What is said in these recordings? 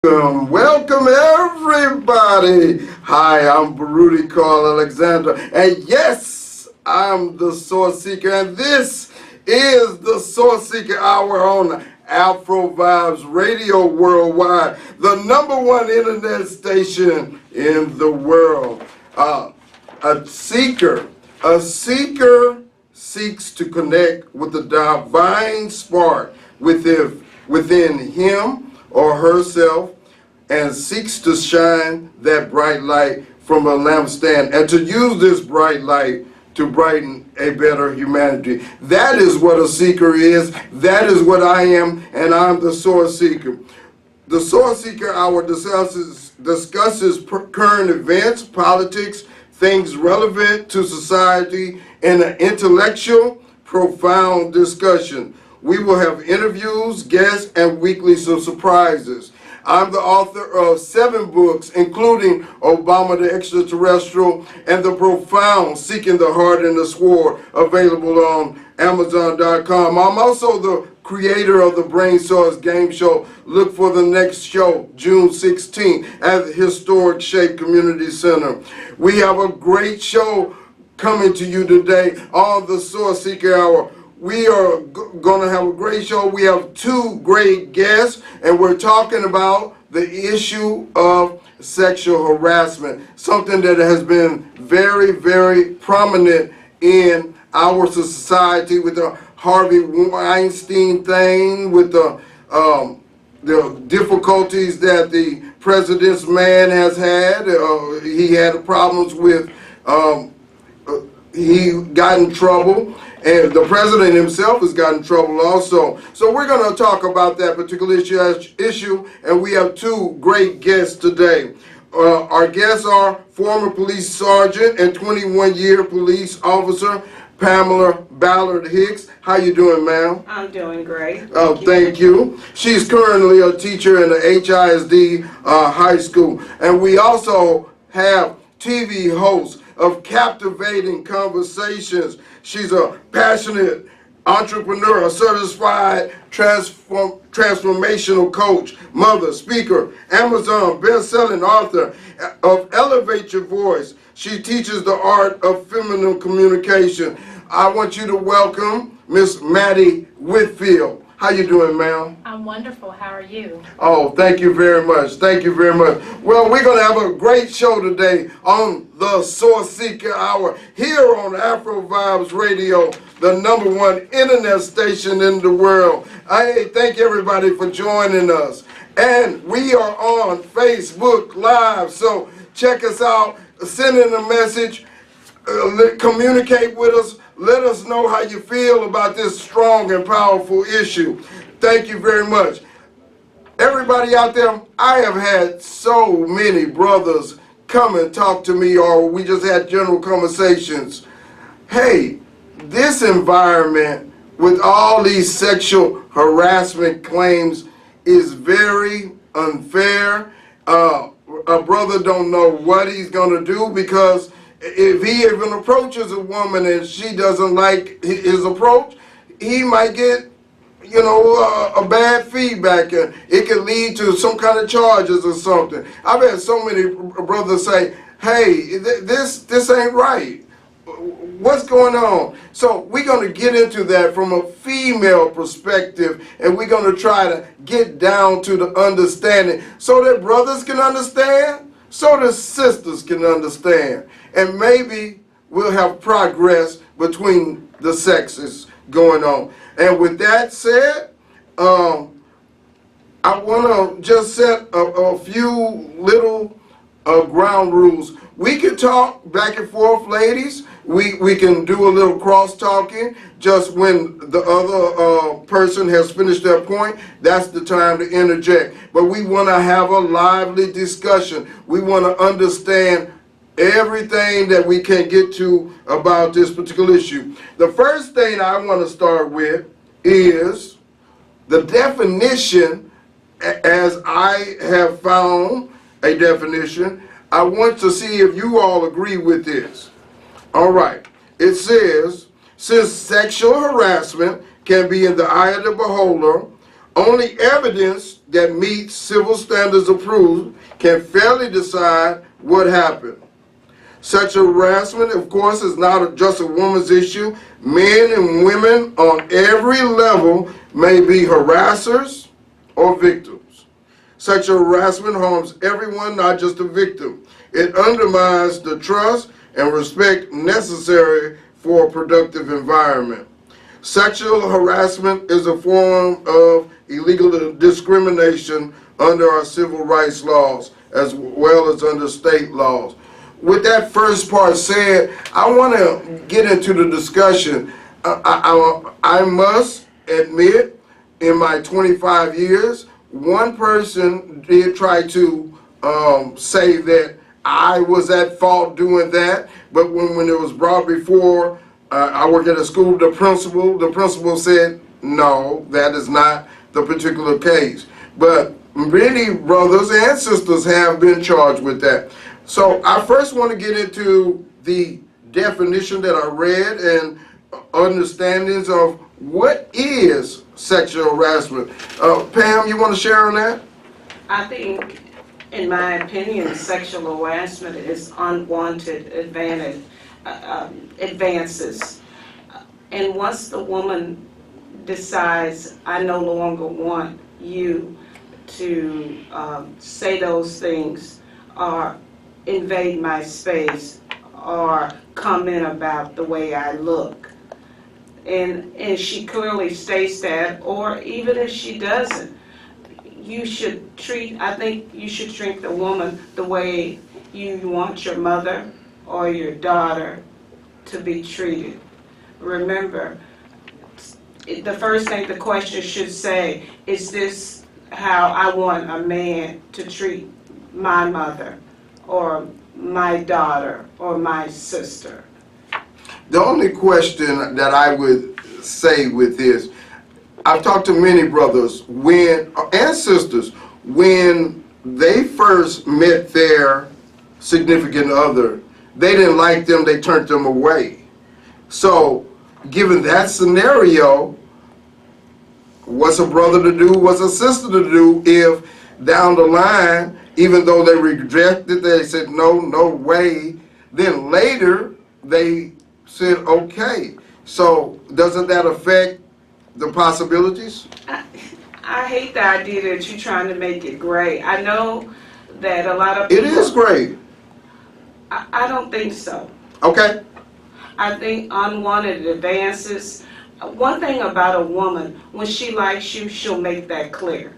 Welcome everybody. Hi, I'm Baruti Carl Alexander, and yes, I'm the Source Seeker, and this is the Source Seeker Hour on Afro Vibes Radio Worldwide, the #1 internet station in the world. A seeker seeks to connect with the divine spark within him or herself, and seeks to shine that bright light from a lampstand and to use this bright light to brighten a better humanity. That is what a seeker is. That is what I am, and I'm the Source Seeker. The Source Seeker Hour discusses current events, politics, things relevant to society in an intellectual, profound discussion. We will have interviews, guests, and weekly surprises. I'm the author of 7 books, including Obama the Extraterrestrial and The Profound, Seeking the Heart and the Sword, available on Amazon.com. I'm also the creator of the Brain Source game show. Look for the next show, June 16th, at the Historic Shape Community Center. We have a great show coming to you today on the Source Seeker Hour. We are going to have a great show. We have 2 great guests, and we're talking about the issue of sexual harassment, something that has been very, very prominent in our society with the Harvey Weinstein thing, with the difficulties that the president's man has had. He had problems with, he got in trouble. And the president himself has gotten in trouble also. So we're going to talk about that particular issue, and we have 2 great guests today. Our guests are former police sergeant and 21-year police officer Pamela Ballard Hicks. How you doing, ma'am? I'm doing great. Thank you. She's currently a teacher in the HISD high school. And we also have TV host of captivating conversations. She's a passionate entrepreneur, a certified transformational coach, mother, speaker, Amazon best-selling author of Elevate Your Voice. She teaches the art of feminine communication. I want you to welcome Miss Maddie Whitfield. How you doing, ma'am? I'm wonderful. How are you? Oh, thank you very much. Thank you very much. Well, we're going to have a great show today on the Source Seeker Hour here on Afro Vibes Radio, the #1 internet station in the world. I thank everybody for joining us. And we are on Facebook Live, so check us out. Send in a message. Communicate with us. Let us know how you feel about this strong and powerful issue. Thank you very much. Everybody out there, I have had so many brothers come and talk to me, or we just had general conversations. Hey, this environment with all these sexual harassment claims is very unfair. A brother don't know what he's going to do, because if he even approaches a woman and she doesn't like his approach, he might get, a bad feedback, and it could lead to some kind of charges or something. I've had so many brothers say, hey, this ain't right. What's going on? So we're going to get into that from a female perspective, and we're going to try to get down to the understanding so that brothers can understand, so that sisters can understand. And maybe we'll have progress between the sexes going on. And with that said, I want to just set a few little ground rules. We can talk back and forth, ladies. We can do a little cross-talking. Just when the other person has finished their point, that's the time to interject. But we want to have a lively discussion. We want to understand everything that we can get to about this particular issue. The first thing I want to start with is the definition, as I have found a definition. I want to see if you all agree with this. All right. It says, since sexual harassment can be in the eye of the beholder, only evidence that meets civil standards approved can fairly decide what happened. Sexual harassment, of course, is not just a woman's issue. Men and women on every level may be harassers or victims. Sexual harassment harms everyone, not just the victim. It undermines the trust and respect necessary for a productive environment. Sexual harassment is a form of illegal discrimination under our civil rights laws as well as under state laws. With that first part said, I want to get into the discussion. I must admit, in my 25 years, one person did try to say that I was at fault doing that, but when it was brought before, I work at a school, the principal said, no, that is not the particular case. But many brothers and sisters have been charged with that. So I first want to get into the definition that I read and understandings of what is sexual harassment. Pam, you want to share on that? I think, in my opinion, sexual harassment is unwanted advances. And once the woman decides, I no longer want you to say those things or invade my space or comment about the way I look, and she clearly states that, or even if she doesn't, I think you should treat the woman the way you want your mother or your daughter to be treated. Remember, the first thing the question should say, is this how I want a man to treat my mother or my daughter or my sister? The only question that I would say with this, I've talked to many brothers and sisters, when they first met their significant other, they didn't like them, they turned them away. So, given that scenario, what's a brother to do, what's a sister to do if down the line, even though they rejected, they said no, no way, then later they said okay. So doesn't that affect the possibilities? I hate the idea that you're trying to make it gray. I know that a lot of people... It is gray. I don't think so. Okay. I think unwanted advances. One thing about a woman, when she likes you, she'll make that clear.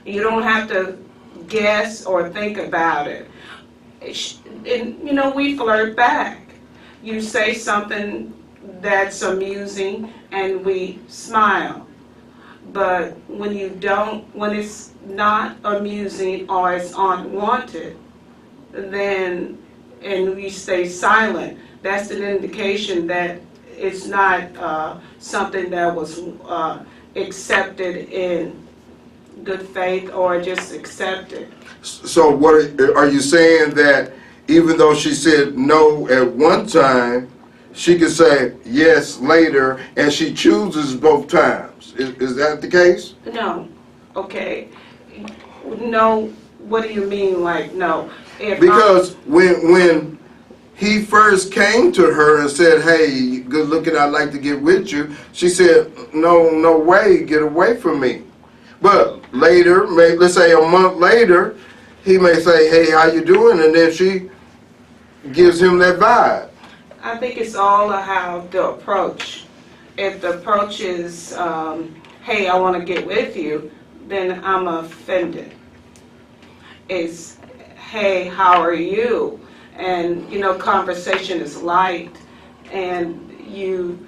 You don't have to guess or think about it. And, you know, we flirt back. You say something that's amusing and we smile. But when you don't, when it's not amusing or it's unwanted, then, and we stay silent, that's an indication that it's not something that was accepted in good faith or just accepted. So what are you saying, that even though she said no at one time, she could say yes later, and she chooses both times? Is that the case? No. Okay. No. What do you mean, like no? Because when he first came to her and said, hey, good looking, I'd like to get with you, she said, no, no way, get away from me. But later, let's say a month later, he may say, hey, how you doing? And then she gives him that vibe. I think it's all how the approach. If the approach is, hey, I want to get with you, then I'm offended. It's, hey, how are you? And, you know, conversation is light, and you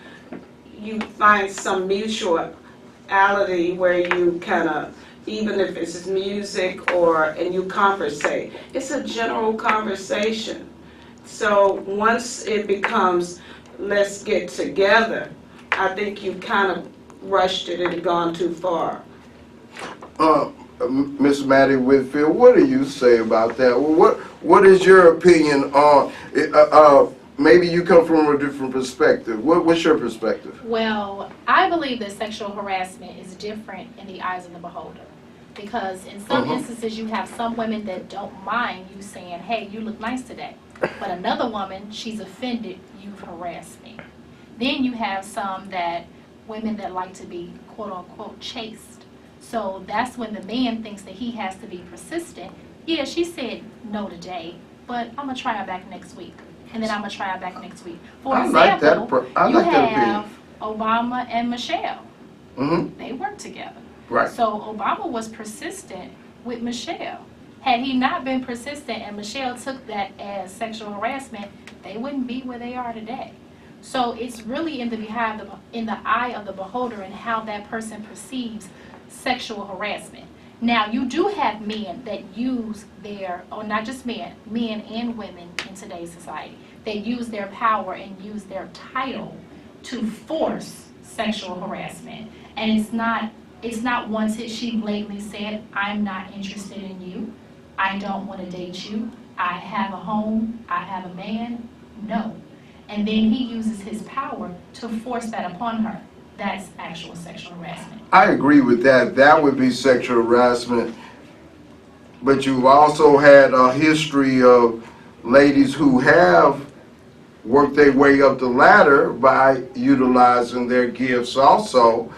find some mutuality where you kind of, even if it's music and you conversate. It's a general conversation. So once it becomes, let's get together, I think you've kind of rushed it and gone too far. Miss Maddie Whitfield, what do you say about that? Well, what is your opinion on maybe you come from a different perspective. What's your perspective? Well, I believe that sexual harassment is different in the eyes of the beholder. Because in some instances, you have some women that don't mind you saying, hey, you look nice today. But another woman, she's offended, you've harassed me. Then you have some women that like to be quote unquote chaste. So that's when the man thinks that he has to be persistent. Yeah, she said no today, but I'm gonna try her back next week. And then I'm gonna try her back next week. For example, you have Obama and Michelle. They work together. Right. So Obama was persistent with Michelle. Had he not been persistent and Michelle took that as sexual harassment, they wouldn't be where they are today. So it's really in the eye of the beholder and how that person perceives sexual harassment. Now, you do have men that use or not just men and women in today's society, they use their power and use their title to force sexual harassment. And it's not once she blatantly said, I'm not interested in you, I don't want to date you, I have a home, I have a man. No. And then he uses his power to force that upon her. That's actual sexual harassment. I agree with that. That would be sexual harassment. But you've also had a history of ladies who have worked their way up the ladder by utilizing their gifts also.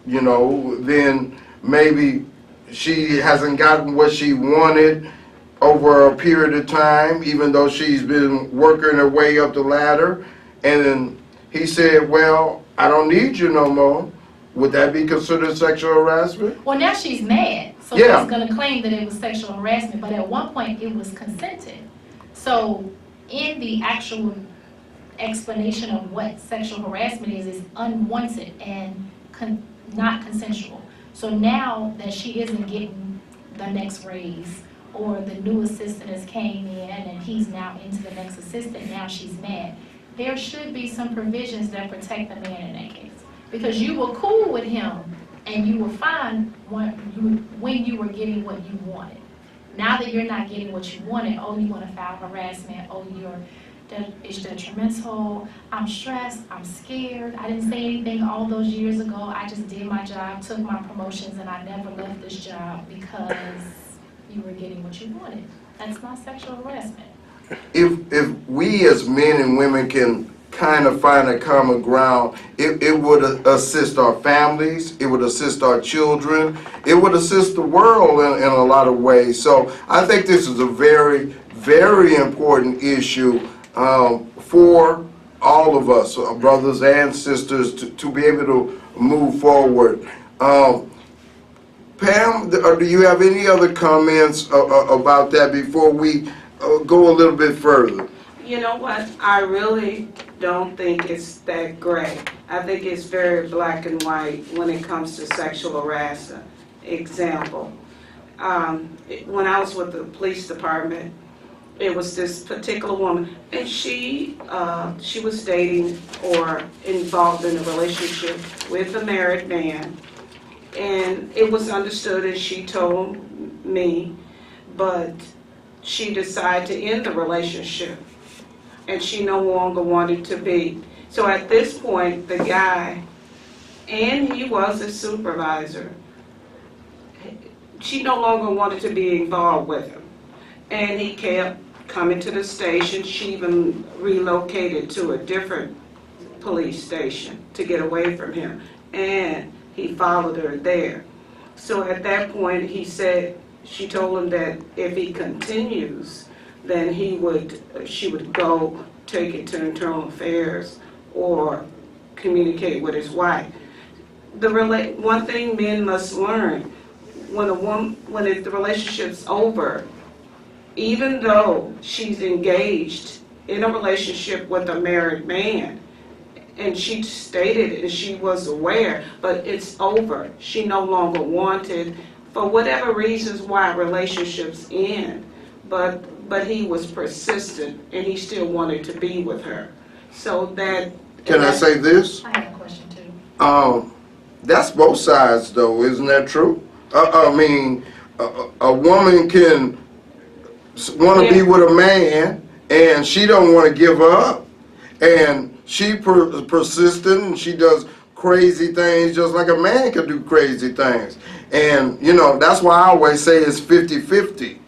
You know, then maybe she hasn't gotten what she wanted over a period of time, even though she's been working her way up the ladder. And then he said, well, I don't need you no more. Would that be considered sexual harassment? Well, now she's mad, so she's going to claim that it was sexual harassment, but at one point it was consented. So in the actual explanation of what sexual harassment is unwanted and not consensual. So now that she isn't getting the next raise, or the new assistant has came in and he's now into the next assistant, now she's mad. There should be some provisions that protect the man in that case. Because you were cool with him and you were fine when you were getting what you wanted. Now that you're not getting what you wanted, oh, you want to file harassment, oh, it's detrimental, I'm stressed, I'm scared, I didn't say anything all those years ago, I just did my job, took my promotions, and I never left this job because you were getting what you wanted. That's not sexual harassment. If we as men and women can kind of find a common ground, it would assist our families, it would assist our children, it would assist the world in a lot of ways. So I think this is a very, very important issue for all of us, brothers and sisters, to be able to move forward. Pam, do you have any other comments about that before we go a little bit further? You know what? I really don't think it's that gray. I think it's very black and white when it comes to sexual harassment. Example, when I was with the police department, it was this particular woman, and she was dating or involved in a relationship with a married man, and it was understood, and she told me, but she decided to end the relationship, and she no longer wanted to be. So at this point, the guy, and he was a supervisor, she no longer wanted to be involved with him. And he kept coming to the station. She even relocated to a different police station to get away from him. And he followed her there. So at that point, she told him that if he continues, then she would go take it to internal affairs or communicate with his wife. One thing men must learn, when the relationship's over, even though she's engaged in a relationship with a married man, and she stated and she was aware, but it's over. She no longer wanted, for whatever reasons why relationships end, but he was persistent and he still wanted to be with her. So that... Can I say this? I have a question too. That's both sides though, isn't that true? I mean, a woman can want to be with a man and she don't want to give up, and she persistent and she does crazy things just like a man can do crazy things. And, you know, that's why I always say it's 50-50.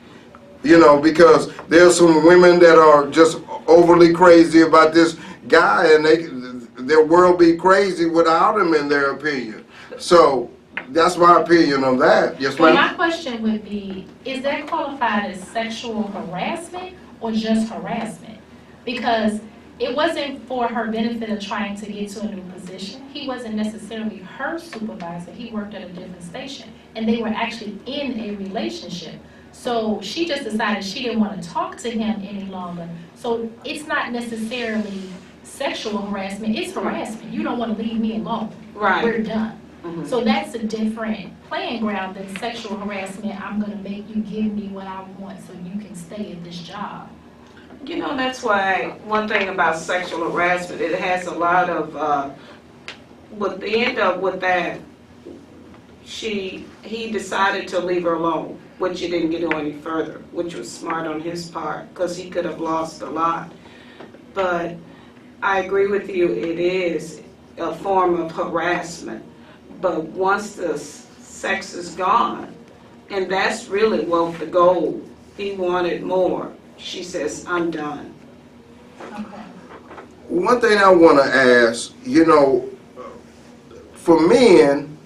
You know, because there's some women that are just overly crazy about this guy, and their world be crazy without him, in their opinion. So that's my opinion on that. Yes, Well, ma'am? my question would be, is that qualified as sexual harassment or just harassment? Because it wasn't for her benefit of trying to get to a new position. He wasn't necessarily her supervisor. He worked at a different station, and they were actually in a relationship. So she just decided she didn't want to talk to him any longer. So it's not necessarily sexual harassment, it's harassment. You don't want to leave me alone. Right. We're done. Mhm. So that's a different playing ground than sexual harassment. I'm going to make you give me what I want so you can stay at this job. You know, that's why one thing about sexual harassment, it has a lot of, with the end up with that, he decided to leave her alone, which he didn't get any further, which was smart on his part, because he could have lost a lot. But I agree with you, it is a form of harassment. But once the sex is gone, and that's really what the goal, he wanted more. She says, I'm done. Okay. One thing I want to ask, you know, for men,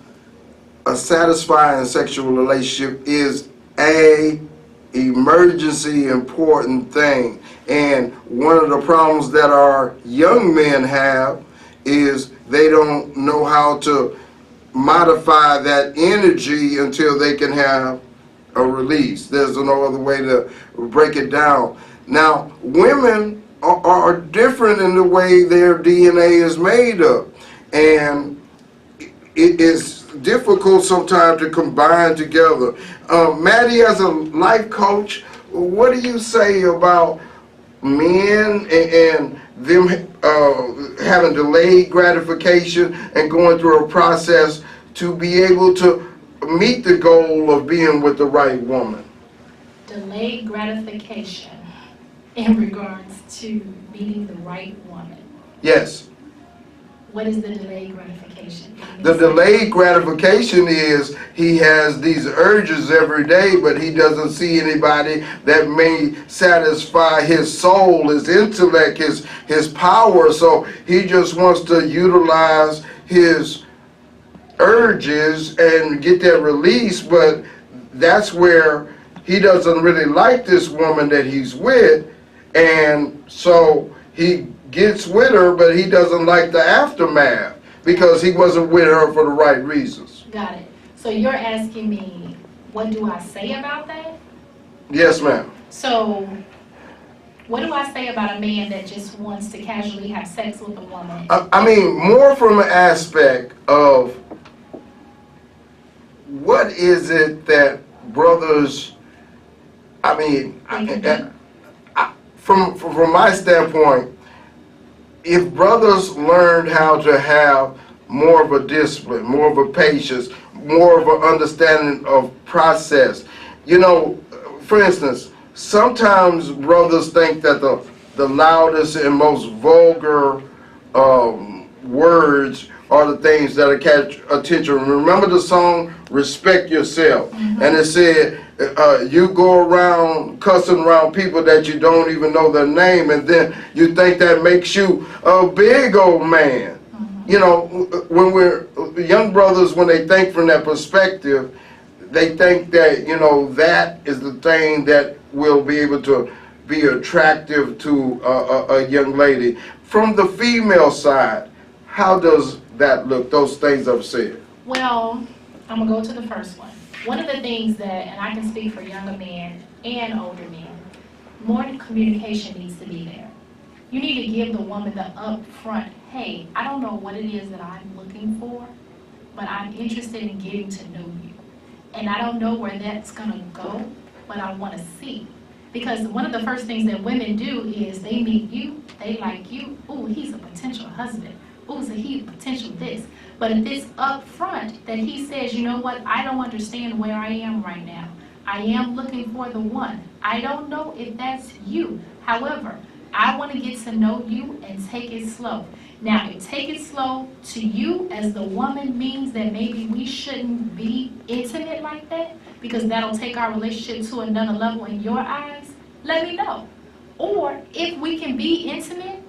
a satisfying sexual relationship is a emergency important thing. And one of the problems that our young men have is they don't know how to modify that energy until they can have a release. There's no other way to break it down. Now, women are different in the way their DNA is made up. And it is difficult sometimes to combine together. Maddie, as a life coach, what do you say about men and them having delayed gratification and going through a process to be able to meet the goal of being with the right woman? Delayed gratification in regards to meeting the right woman. Yes. What is the delayed gratification? The delayed gratification is he has these urges every day, but he doesn't see anybody that may satisfy his soul, his intellect, his power. So he just wants to utilize his urges and get that release, but that's where he doesn't really like this woman that he's with, and so he gets with her, but he doesn't like the aftermath because he wasn't with her for the right reasons. Got it. So you're asking me, what do I say about that? Yes, ma'am. So what do I say about a man that just wants to casually have sex with a woman? I mean, more from an aspect of what is it that brothers, I mean, from my standpoint, if brothers learned how to have more of a discipline, more of a patience, more of an understanding of process, you know, for instance, sometimes brothers think that the loudest and most vulgar words are the things that catch attention. Remember the song "Respect Yourself"? Mm-hmm. And it said, you go around cussing around people that you don't even know their name, and then you think that makes you a big old man. Mm-hmm. You know, when we're young brothers, when they think from that perspective, they think that, you know, that is the thing that will be able to be attractive to a young lady. From the female side, how does that look, those things I've said? Well, I'm going to go to the first one. One of the things that, and I can speak for younger men and older men, more communication needs to be there. You need to give the woman the upfront, hey, I don't know what it is that I'm looking for, but I'm interested in getting to know you. And I don't know where that's going to go, but I want to see. Because one of the first things that women do is they meet you, they like you, ooh, he's a potential husband. Ooh, so he's potential this. But if it's up front that he says, you know what, I don't understand where I am right now. I am looking for the one. I don't know if that's you. However, I want to get to know you and take it slow. Now, if take it slow to you as the woman means that maybe we shouldn't be intimate like that, because that'll take our relationship to another level in your eyes, let me know. Or if we can be intimate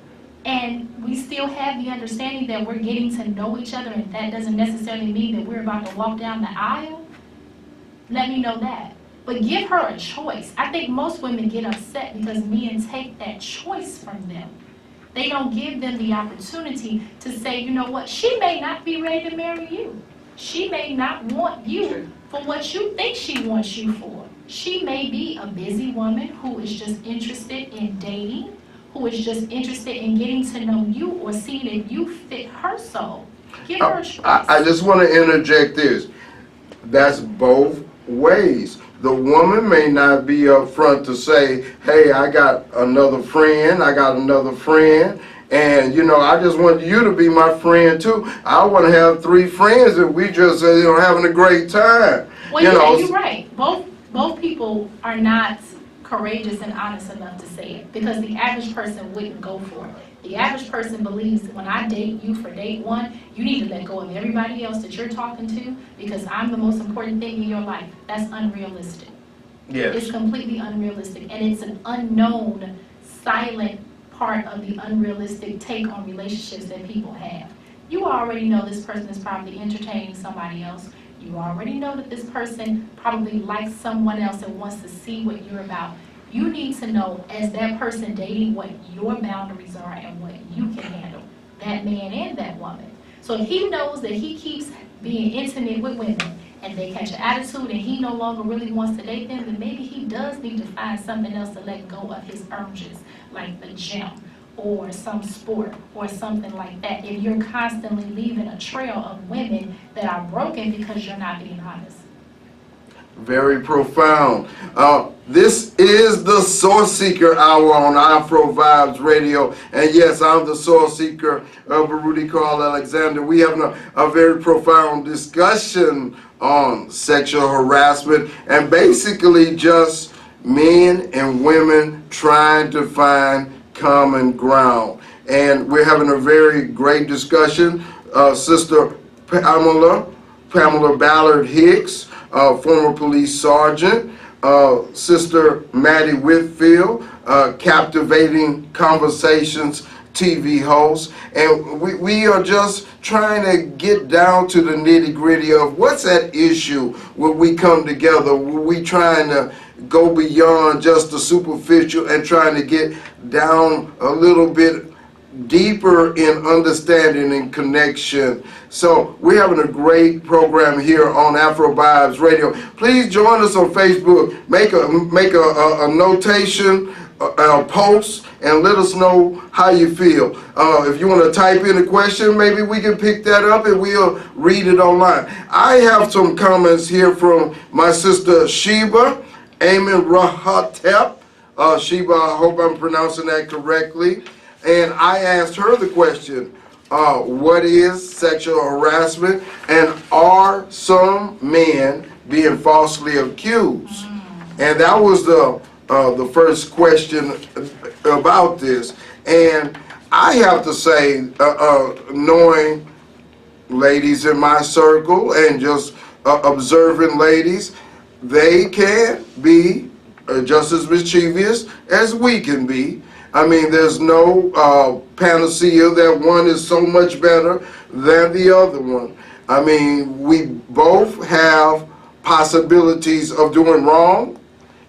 and we still have the understanding that we're getting to know each other and that doesn't necessarily mean that we're about to walk down the aisle, let me know that. But give her a choice. I think most women get upset because men take that choice from them. They don't give them the opportunity to say, you know what, she may not be ready to marry you. She may not want you for what you think she wants you for. She may be a busy woman who is just interested in dating, who is just interested in getting to know you or seeing if you fit her soul. Give her a choice. I just want to interject this. That's both ways. The woman may not be upfront to say, hey, I got another friend, and, you know, I just want you to be my friend, too. I want to have 3 friends, and we just, having a great time. Well, yeah, you're right. Both people are not courageous and honest enough to say it, because the average person wouldn't go for it. The average person believes when I date you for date 1, you need to let go of everybody else that you're talking to because I'm the most important thing in your life. That's unrealistic. Yes. It's completely unrealistic, and it's an unknown, silent part of the unrealistic take on relationships that people have. You already know this person is probably entertaining somebody else. You already know that this person probably likes someone else and wants to see what you're about. You need to know, as that person dating, what your boundaries are and what you can handle, that man and that woman. So if he knows that he keeps being intimate with women and they catch an attitude and he no longer really wants to date them, then maybe he does need to find something else to let go of his urges, like the gym or some sport or something like that, if you're constantly leaving a trail of women that are broken because you're not being honest. Very profound. This is the Source Seeker Hour on Afro Vibes Radio. And yes, I'm the Source Seeker, Baruti Carl Alexander. We have a very profound discussion on sexual harassment and basically just men and women trying to find common ground. And we're having a very great discussion. Sister Pamela Ballard Hicks, former police sergeant, Sister Maddie Whitfield, Captivating Conversations TV host, and we are just trying to get down to the nitty-gritty of what's at issue when we come together. We trying to go beyond just the superficial and trying to get down a little bit deeper in understanding and connection. So we're having a great program here on Afro Vibes Radio. Please join us on Facebook. Make a notation, a post, and let us know how you feel. If you want to type in a question, maybe we can pick that up and we'll read it online. I have some comments here from my sister Sheba Amen Rahatep. Sheba, I hope I'm pronouncing that correctly. And I asked her the question, what is sexual harassment, and are some men being falsely accused? And that was the first question about this. And I have to say, knowing ladies in my circle and just observing ladies, they can be just as mischievous as we can be. I mean, there's no panacea that one is so much better than the other one. I mean, we both have possibilities of doing wrong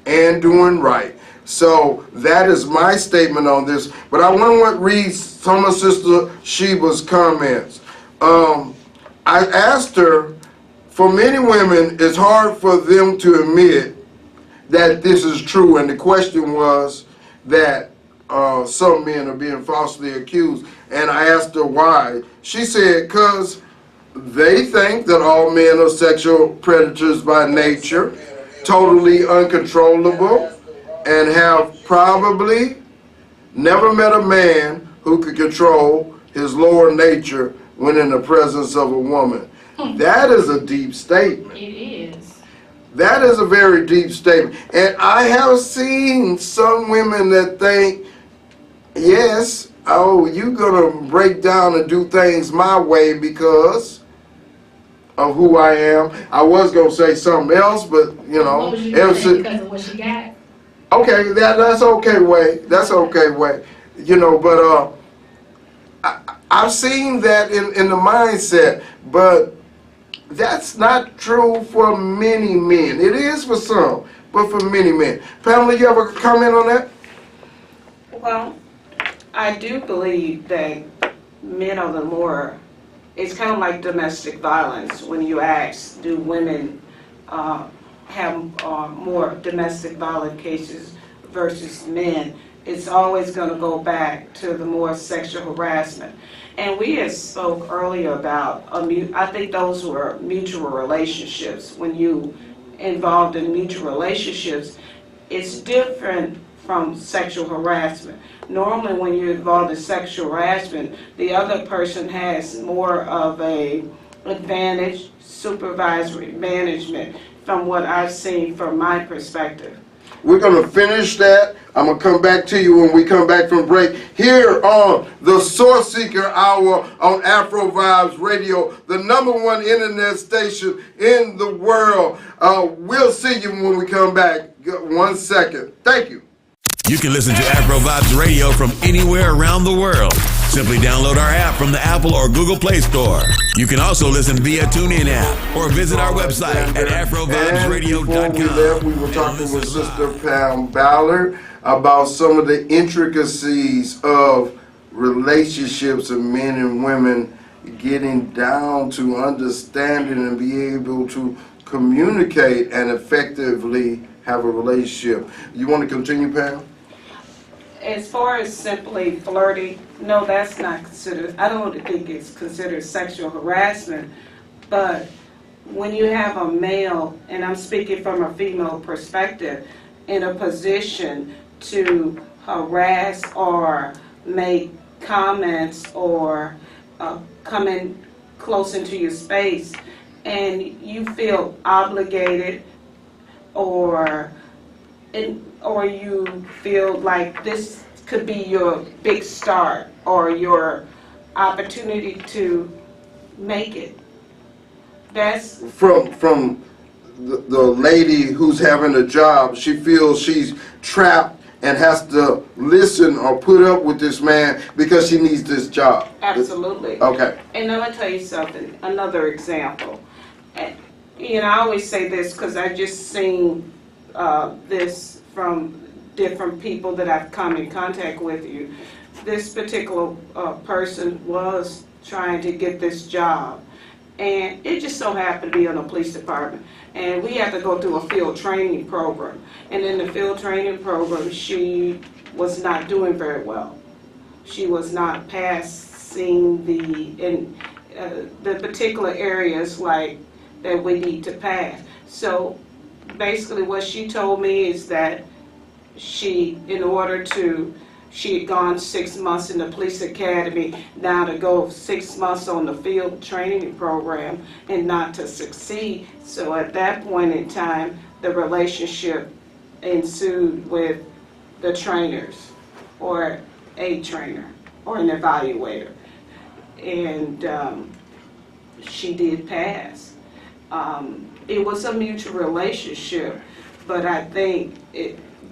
and doing right. So that is my statement on this. But I want to read some of Sister Sheba's comments. I asked her, for many women, it's hard for them to admit that this is true. And the question was that some men are being falsely accused. And I asked her why. She said, because they think that all men are sexual predators by nature, totally uncontrollable, and have probably never met a man who could control his lower nature when in the presence of a woman. That is a deep statement. It is. That is a very deep statement. And I have seen some women that think yes, oh, you gonna break down and do things my way because of who I am. I was gonna say something else, but you know, What was you gonna say because of what she got? okay, that's okay way. That's okay way. You know, but I've seen that in the mindset, but that's not true for many men. It is for some, but for many men. Pamela, you have a comment on that? Well, I do believe that men are the more, it's kind of like domestic violence. When you ask, do women have more domestic violence cases versus men, it's always going to go back to the more sexual harassment. And we had spoke earlier about, I think those were mutual relationships. When you involved in mutual relationships, it's different from sexual harassment. Normally when you're involved in sexual harassment, the other person has more of a advantage, supervisory management, from what I've seen from my perspective. We're going to finish that. I'm going to come back to you when we come back from break here on the Source Seeker Hour on Afro Vibes Radio, the #1 internet station in the world. We'll see you when we come back. 1 second. Thank you. You can listen to Afro Vibes Radio from anywhere around the world. Simply download our app from the Apple or Google Play Store. You can also listen via TuneIn app or visit our website at AfroVibesRadio.com. Before we left, we were talking with Sister Pam Ballard about some of the intricacies of relationships of men and women, getting down to understanding and be able to communicate and effectively have a relationship. You want to continue, Pam? As far as simply flirting, no, that's not considered, I don't think it's considered sexual harassment, but when you have a male, and I'm speaking from a female perspective, in a position to harass or make comments or come in close into your space, and you feel obligated or you feel like this could be your big start or your opportunity to make it. That's from the lady who's having a job. She feels she's trapped and has to listen or put up with this man because she needs this job. absolutely. Okay. And I'm gonna tell you something. Another example. And, you know, I always say this because I just seen this from different people that I've come in contact with you. This particular person was trying to get this job, and it just so happened to be in a police department. And we had to go through a field training program. And in the field training program, she was not doing very well. She was not passing the particular areas like that we need to pass. So basically what she told me is that she had gone 6 months in the police academy, now to go 6 months on the field training program and not to succeed. So at that point in time, the relationship ensued with the trainers or a trainer or an evaluator. And she did pass. It was a mutual relationship, but I think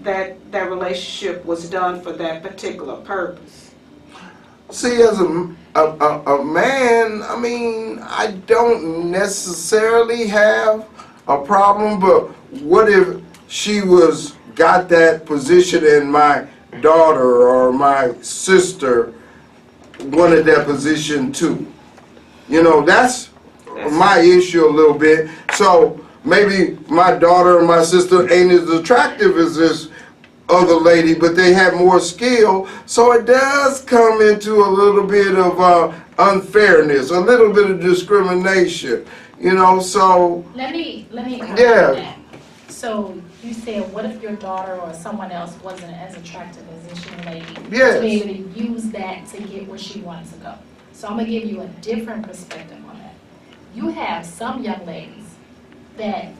that relationship was done for that particular purpose. See, as a man, I mean, I don't necessarily have a problem, but what if she got that position and my daughter or my sister wanted that position too? You know, that's my issue a little bit. So maybe my daughter and my sister ain't as attractive as this other lady, but they have more skill. So it does come into a little bit of unfairness, a little bit of discrimination, you know, so. Let me yeah. that. So you said, what if your daughter or someone else wasn't as attractive as this young lady? Yes. To be able to use that to get where she wants to go. So I'm going to give you a different perspective on that. You have some young ladies that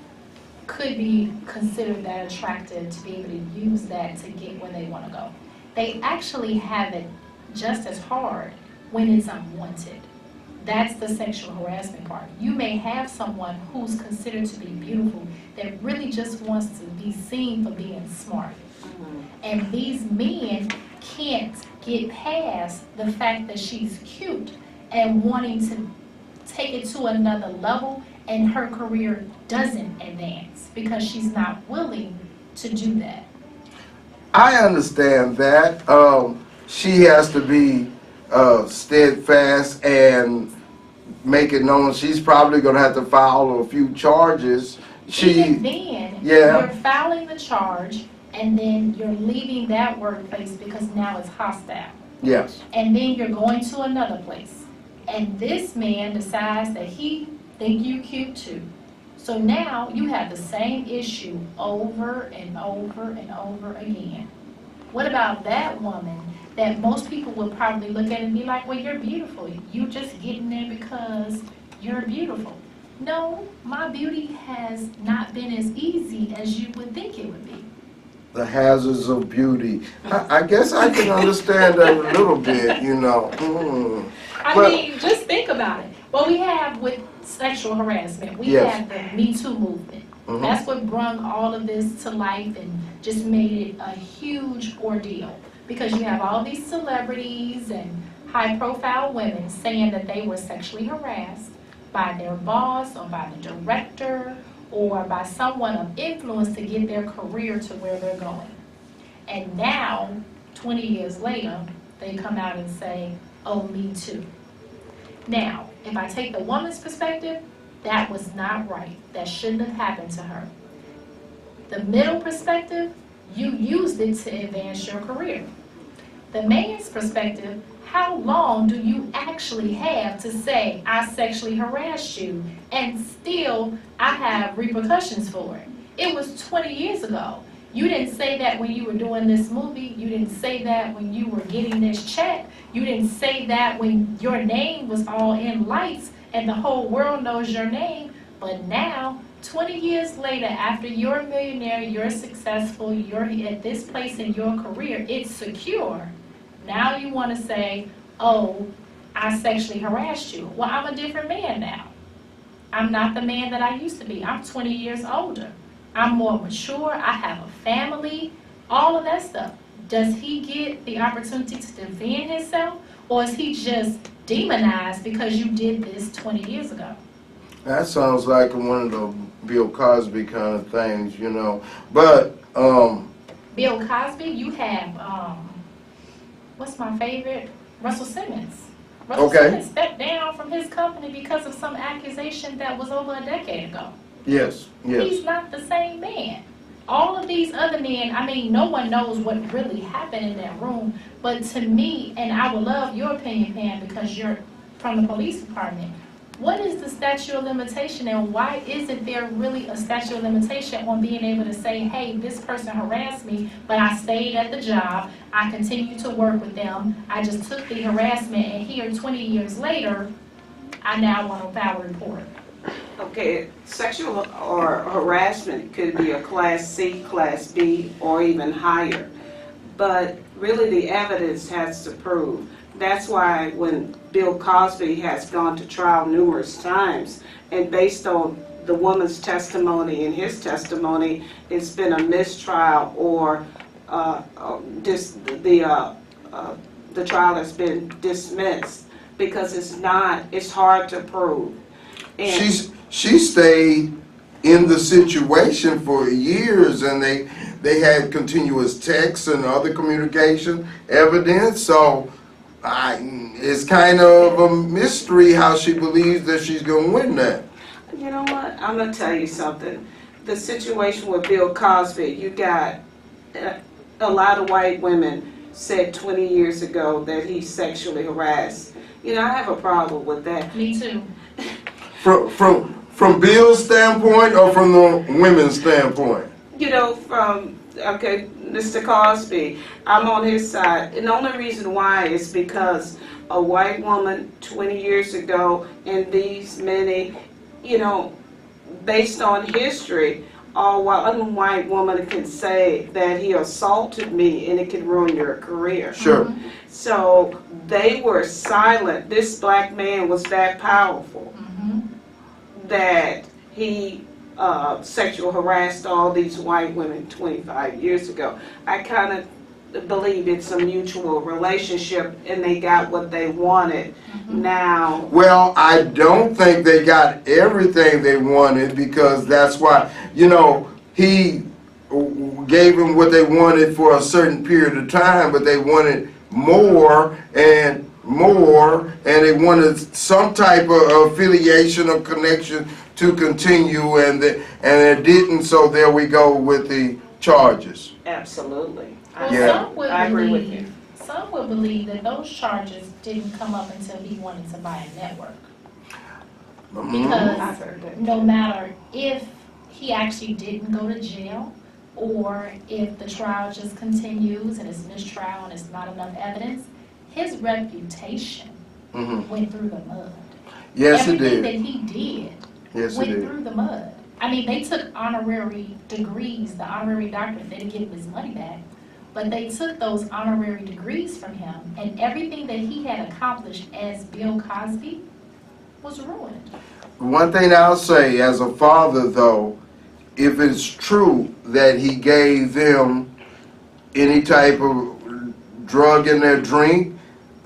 could be considered that attractive to be able to use that to get where they want to go. they actually have it just as hard when it's unwanted. That's the sexual harassment part. You may have someone who's considered to be beautiful that really just wants to be seen for being smart. And these men can't get past the fact that she's cute and wanting to take it to another level, and her career doesn't advance because she's not willing to do that. I understand that. She has to be steadfast and make it known she's probably going to have to file a few charges. Even then, yeah. You're filing the charge, and then you're leaving that workplace because now it's hostile. Yes. And then you're going to another place. And this man decides that he think you cute too. So now you have the same issue over and over and over again. What about that woman that most people would probably look at and be like, well, you're beautiful. You just getting there because you're beautiful. No, my beauty has not been as easy as you would think it would be. The hazards of beauty. I guess I can understand that a little bit, you know. I mean, just think about it. What we have with sexual harassment, we have the Me Too movement. That's what brought all of this to life and just made it a huge ordeal. Because you have all these celebrities and high-profile women saying that they were sexually harassed by their boss or by the director or by someone of influence to get their career to where they're going. And now, 20 years later, they come out and say, oh, me too. Now, if I take the woman's perspective, that was not right. That shouldn't have happened to her. The middle perspective, you used it to advance your career. The man's perspective, how long do you actually have to say, I sexually harassed you, and still I have repercussions for it? It was 20 years ago. You didn't say that when you were doing this movie. You didn't say that when you were getting this check. You didn't say that when your name was all in lights and the whole world knows your name. But now, 20 years later, after you're a millionaire, you're successful, you're at this place in your career, it's secure. Now you want to say, oh, I sexually harassed you. Well, I'm a different man now. I'm not the man that I used to be. I'm 20 years older. I'm more mature. I have a family, all of that stuff. Does he get the opportunity to defend himself, or is he just demonized because you did this 20 years ago? That sounds like one of the Bill Cosby kind of things, you know. But Bill Cosby, you have what's my favorite? Russell Simmons. Russell Simmons stepped down from his company because of some accusation that was over a decade ago. Yes, yes. He's not the same man. All of these other men, I mean, no one knows what really happened in that room. But to me, and I would love your opinion, Pam, because you're from the police department, what is the statute of limitation, and why isn't there really a statute of limitation on being able to say, hey, this person harassed me, but I stayed at the job, I continued to work with them, I just took the harassment, and here 20 years later, I now want to file a report. Okay, sexual or harassment could be a Class C, Class B, or even higher. But really the evidence has to prove. That's why when Bill Cosby has gone to trial numerous times, and based on the woman's testimony and his testimony, it's been a mistrial or the trial has been dismissed because it's hard to prove. And she stayed in the situation for years, and they had continuous texts and other communication evidence. So it's kind of a mystery how she believes that she's going to win that. You know what? I'm going to tell you something. The situation with Bill Cosby, you got a lot of white women said 20 years ago that he sexually harassed. You know, I have a problem with that. Me too. From Bill's standpoint or from the women's standpoint? You know, from, okay, Mr. Cosby, I'm on his side. And the only reason why is because a white woman 20 years ago and these many, you know, based on history, unwhite woman can say that he assaulted me and it can ruin your career. Sure. So they were silent. This black man was that powerful that he sexual harassed all these white women 25 years ago. I kind of believe it's a mutual relationship and they got what they wanted. Now, Well, I don't think they got everything they wanted, because that's why, you know, he gave them what they wanted for a certain period of time, but they wanted more and more, and they wanted some type of affiliation or connection to continue, and it didn't, so there we go with the charges. absolutely. Well, Yeah. I agree with you. Some would believe that those charges didn't come up until he wanted to buy a network. Mhm. Because no matter if he actually didn't go to jail, or if the trial just continues and it's mistrial and it's not enough evidence, his reputation Mhm. went through the mud. Yes, it Everything did. that he did Yes, it went did. through the mud. I mean, they took honorary degrees, the honorary doctorate, they didn't give him his money back, but they took those honorary degrees from him, and everything that he had accomplished as Bill Cosby was ruined. One thing I'll say as a father, though, if it's true that he gave them any type of drug in their drink,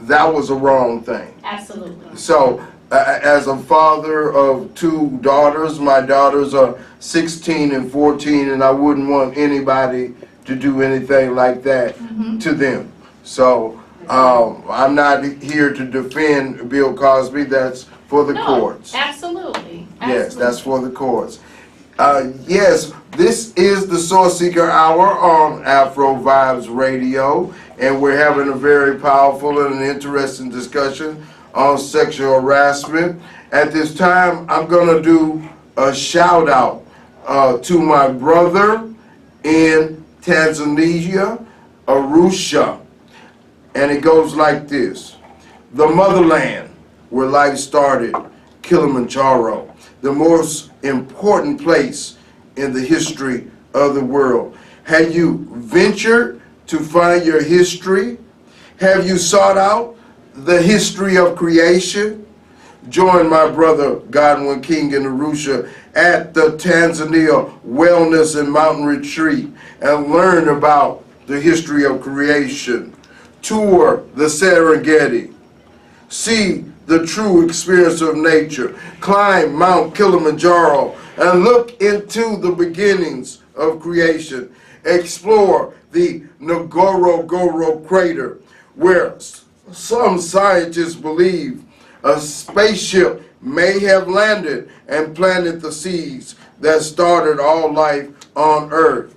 that was a wrong thing. Absolutely. So, as a father of two daughters, my daughters are 16 and 14, and I wouldn't want anybody to do anything like that to them. So, I'm not here to defend Bill Cosby. That's for the courts. Absolutely. Yes, that's for the courts. Yes, this is the Source Seeker Hour on Afro Vibes Radio, and we're having a very powerful and interesting discussion on sexual harassment. At this time, I'm going to do a shout out to my brother in Tanzania, Arusha, and it goes like this. The motherland where life started, Kilimanjaro, the most important place in the history of the world. Have you ventured to find your history? Have you sought out the history of creation? Join my brother Godwin King in Arusha at the Tanzania Wellness and Mountain Retreat and learn about the history of creation. Tour the Serengeti. See the true experience of nature. Climb Mount Kilimanjaro and look into the beginnings of creation. Explore the Ngorongoro crater, where some scientists believe a spaceship may have landed and planted the seeds that started all life on Earth.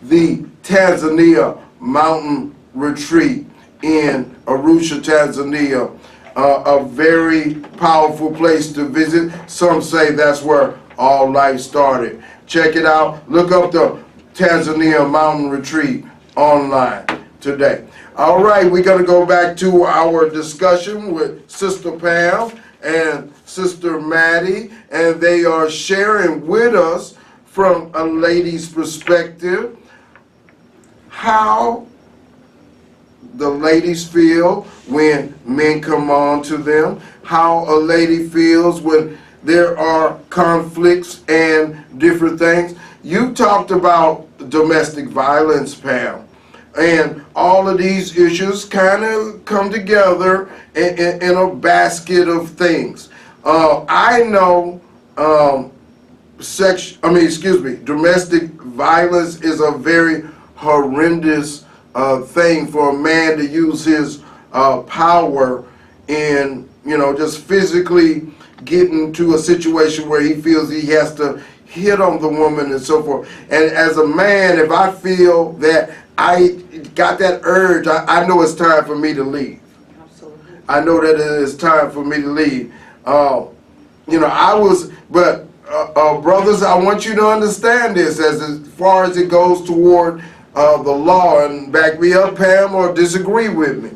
The Tanzania Mountain Retreat in Arusha, Tanzania, a very powerful place to visit. Some say that's where all life started. Check it out. Look up the Tanzania Mountain Retreat online today. All right, we're going to go back to our discussion with Sister Pam and Sister Maddie, and they are sharing with us from a lady's perspective how the ladies feel when men come on to them, how a lady feels when there are conflicts and different things. You talked about domestic violence, Pam, and all of these issues kind of come together in a basket of things. I know domestic violence is a very horrendous thing for a man to use his power in, just physically get into a situation where he feels he has to hit on the woman and so forth. And as a man, if I feel that I got that urge, I know it's time for me to leave. Absolutely. I know that it is time for me to leave. Brothers, I want you to understand this as far as it goes toward the law, and back me up, Pam, or disagree with me.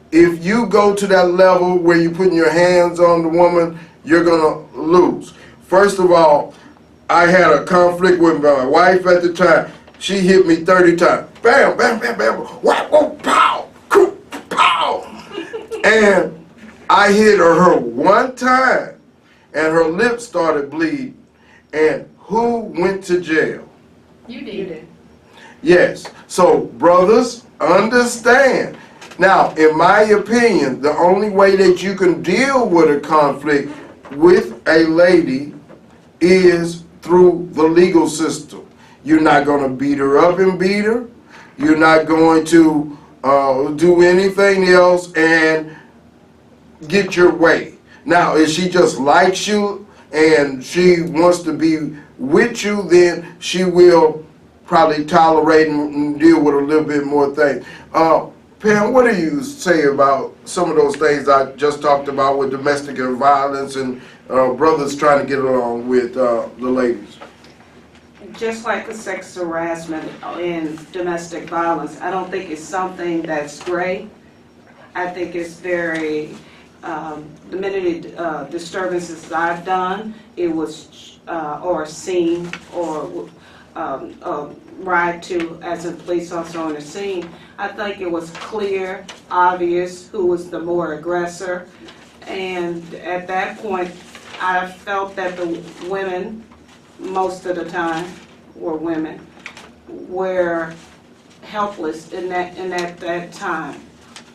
If you go to that level where you're putting your hands on the woman, you're going to lose. First of all, I had a conflict with my wife at the time. She hit me 30 times. Bam, bam, bam, bam. Whap, whoop, pow, coop, pow. And I hit her one time, and her lips started bleeding. And who went to jail? You did. Yes. So, brothers, understand. Now, in my opinion, the only way that you can deal with a conflict with a lady is through the legal system. You're not going to beat her up and beat her. You're not going to do anything else and get your way. Now, if she just likes you and she wants to be with you, then she will probably tolerate and deal with a little bit more things. Pam, what do you say about some of those things I just talked about with domestic violence and brothers trying to get along with the ladies? Just like the sex harassment and domestic violence, I don't think it's something that's gray. I think it's very, the many disturbances I've done, it was, or seen, or ride to as a police officer on the scene, I think it was clear, obvious who was the more aggressor. And at that point, I felt that the women, most of the time, were women, were helpless in that time.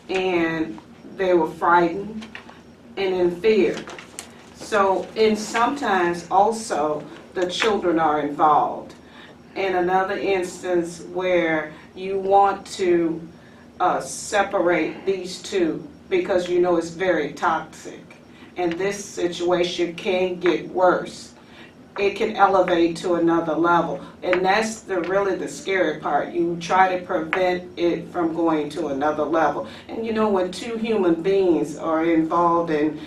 And they were frightened and in fear. So, and sometimes also the children are involved. In another instance where you want to separate these two because you know it's very toxic, and this situation can get worse. It can elevate to another level, and that's really the scary part. You try to prevent it from going to another level. And you know, when two human beings are involved in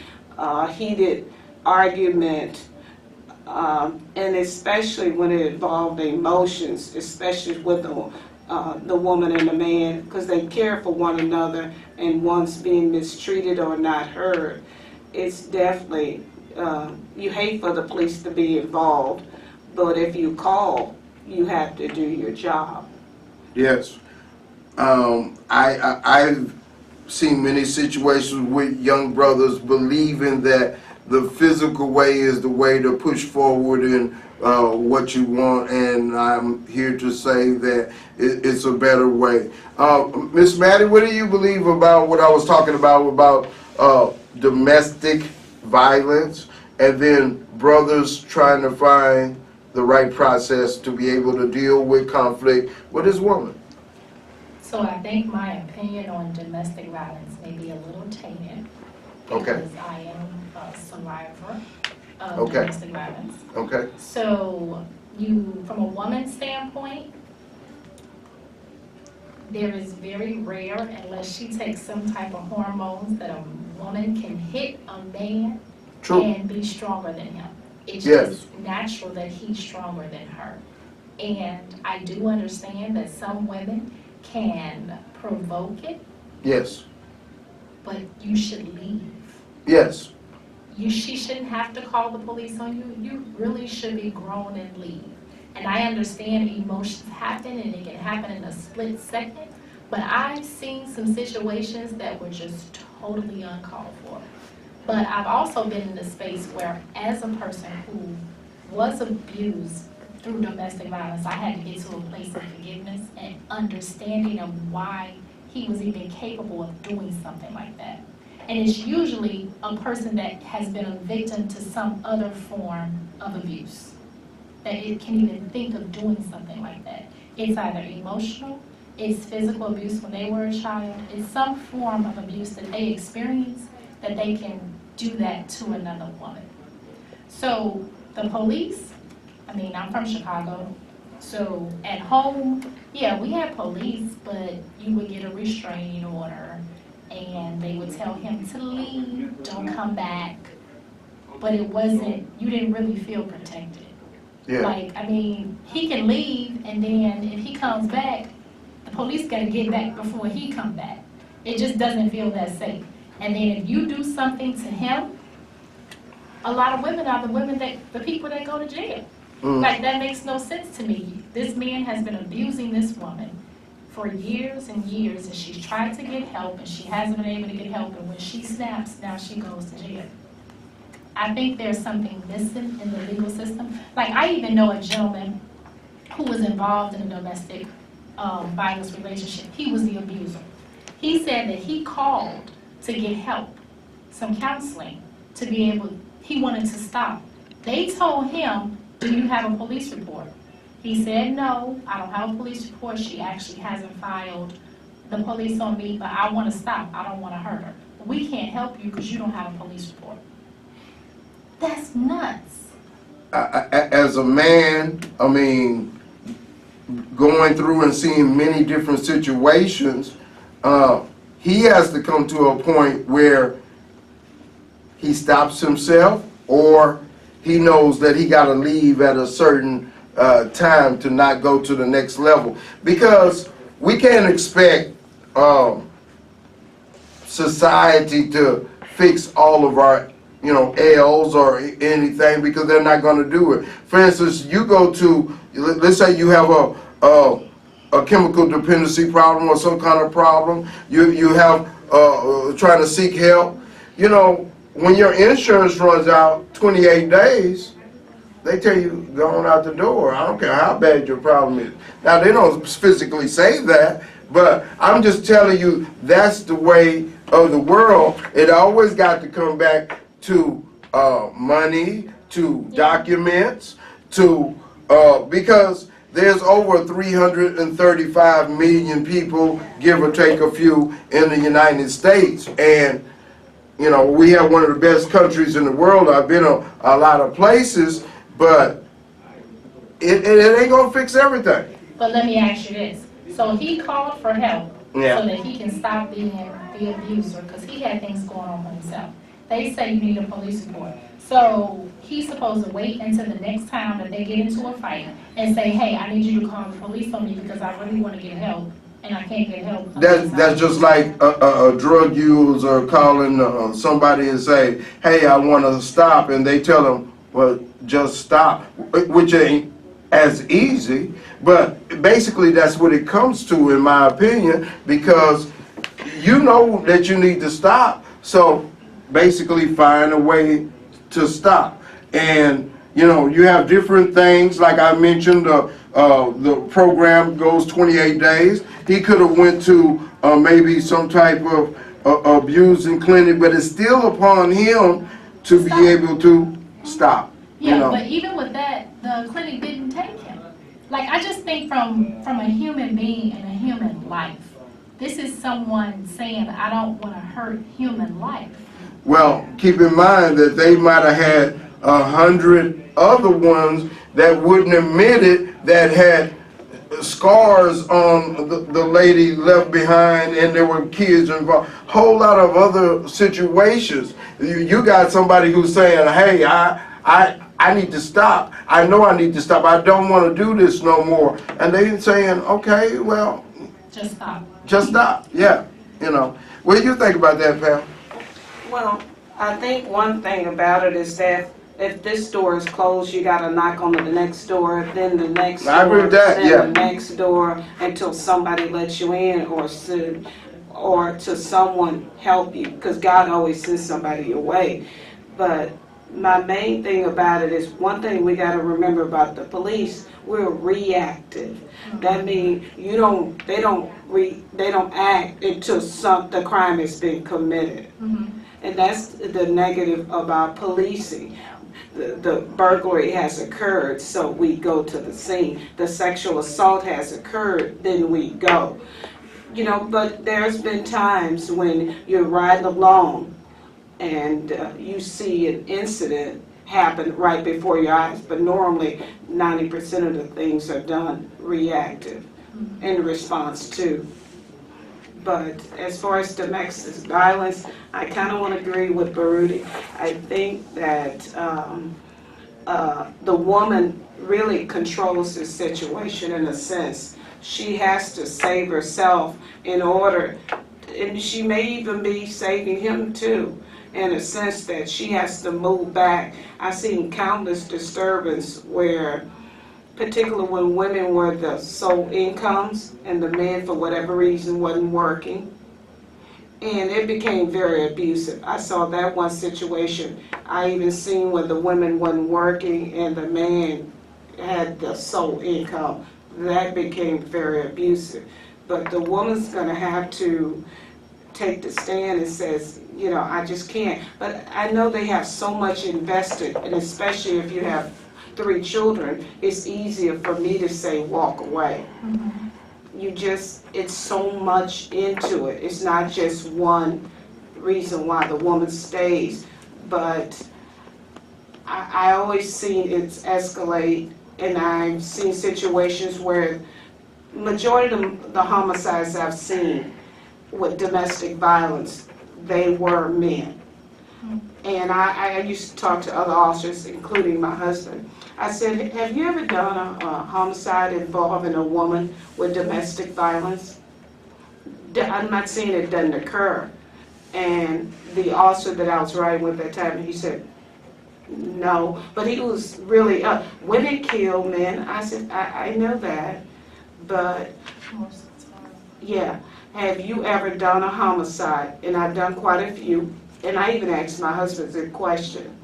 heated argument, and especially when it involved emotions, especially with the woman and the man, because they care for one another, and one's being mistreated or not heard, it's definitely, you hate for the police to be involved, but if you call, you have to do your job. Yes. I've seen many situations with young brothers believing that the physical way is the way to push forward in what you want, and I'm here to say that it's a better way. Miss Maddie, what do you believe about what I was talking about domestic violence, and then brothers trying to find the right process to be able to deal with conflict with his woman? So I think my opinion on domestic violence may be a little tainted. Okay. Because I am a survivor of Okay. domestic violence. Okay. So from a woman's standpoint, there is very rare, unless she takes some type of hormones, that a woman can hit a man True. and be stronger than him. It's Yes. just natural that he's stronger than her. And I do understand that some women can provoke it, Yes. but you should leave. Yes. She shouldn't have to call the police on you. You really should be grown and leave. And I understand emotions happen, and it can happen in a split second, but I've seen some situations that were just totally uncalled for. But I've also been in a space where, as a person who was abused through domestic violence, I had to get to a place of forgiveness and understanding of why he was even capable of doing something like that. And it's usually a person that has been a victim to some other form of abuse that it can even think of doing something like that. It's either emotional, it's physical abuse when they were a child, it's some form of abuse that they experience that they can do that to another woman. So the police, I'm from Chicago, so at home, yeah, we had police, but you would get a restraining order, and they would tell him to leave, don't come back. But it wasn't, you didn't really feel protected. Yeah. He can leave, and then if he comes back, the police gotta get back before he come back. It just doesn't feel that safe. And then if you do something to him, a lot of women are the people that go to jail. Like, that makes no sense to me. This man has been abusing this woman for years and years, and she's tried to get help, and she hasn't been able to get help, and when she snaps, now she goes to jail. I think there's something missing in the legal system. Like, I even know a gentleman who was involved in a domestic violence relationship. He was the abuser. He said that he called to get help, some counseling, to be able, he wanted to stop. They told him, do you have a police report? He said, no, I don't have a police report. She actually hasn't filed the police on me, but I want to stop. I don't want to hurt her. We can't help you because you don't have a police report. That's nuts. As a man, I mean, going through and seeing many different situations, he has to come to a point where he stops himself, or he knows that he got to leave at a certain time to not go to the next level. Because we can't expect society to fix all of our L's or anything, because they're not going to do it. For instance, you go to, let's say you have a chemical dependency problem or some kind of problem, you have trying to seek help. When your insurance runs out 28 days, they tell you go on out the door. I don't care how bad your problem is. Now, they don't physically say that, but I'm just telling you that's the way of the world. It always got to come back to money, to documents, to because there's over 335 million people, give or take a few, in the United States. And we have one of the best countries in the world. I've been a lot of places, but it ain't gonna fix everything. But let me ask you this. So he called for help so that he can stop being the abuser, because he had things going on for himself. They say you need a police report. So he's supposed to wait until the next time that they get into a fight and say, hey, I need you to call the police on me because I really want to get help and I can't get help. That's just like a drug user calling somebody and say, hey, I want to stop, and they tell them, well, just stop, which ain't as easy. But basically that's what it comes to, in my opinion, because you know that you need to stop. So basically find a way to stop. And you have different things, like I mentioned, the program goes 28 days. He could have went to maybe some type of abusing clinic, but it's still upon him to be able to stop. Yeah, but even with that, the clinic didn't take him. Like, I just think from a human being and a human life, this is someone saying, I don't want to hurt human life. Well, keep in mind that they might have had 100 other ones that wouldn't admit it, that had scars on the lady left behind, and there were kids involved. Whole lot of other situations. You got somebody who's saying, hey, I need to stop. I know I need to stop. I don't want to do this no more. And they saying, okay, well, just stop. Just stop. Yeah. What do you think about that, Pam? Well, I think one thing about it is that if this door is closed, you got to knock on the next door, then the next door, I agree with that, then the next door, until somebody lets you in, or to someone help you, because God always sends somebody your way. But my main thing about it is, one thing we got to remember about the police, we're reactive. That means they don't act until the crime has been committed. And that's the negative about policing. The burglary has occurred, so we go to the scene. The sexual assault has occurred, then we go. But there's been times when you're riding along and you see an incident happen right before your eyes, but normally 90% of the things are done reactive in response to. But as far as domestic violence, I kind of want to agree with Baruti. I think that the woman really controls the situation in a sense. She has to save herself in order, and she may even be saving him too. in a sense that she has to move back. I've seen countless disturbance where, particularly when women were the sole incomes and the men, for whatever reason, wasn't working. And it became very abusive. I saw that one situation. I even seen where the women wasn't working and the man had the sole income. That became very abusive. But the woman's gonna have to take the stand and says, you know, I just can't. But I know they have so much invested, and especially if you have 3 children, it's easier for me to say walk away. You just, it's so much into it. It's not just one reason why the woman stays, but I always seen it escalate, and I've seen situations where majority of the homicides I've seen with domestic violence, they were men. And I used to talk to other officers, including my husband. I said, have you ever done a homicide involving a woman with domestic violence? I'm not saying it doesn't occur. And the officer that I was riding with at that time, he said, no. But he was really, women kill men. I said, I know that, but yeah. Have you ever done a homicide? And I've done quite a few. And I even asked my husband the question.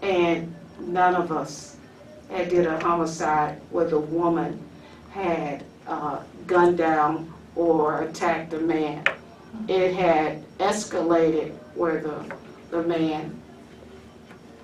And none of us had did a homicide where the woman had gunned down or attacked a man. It had escalated where the man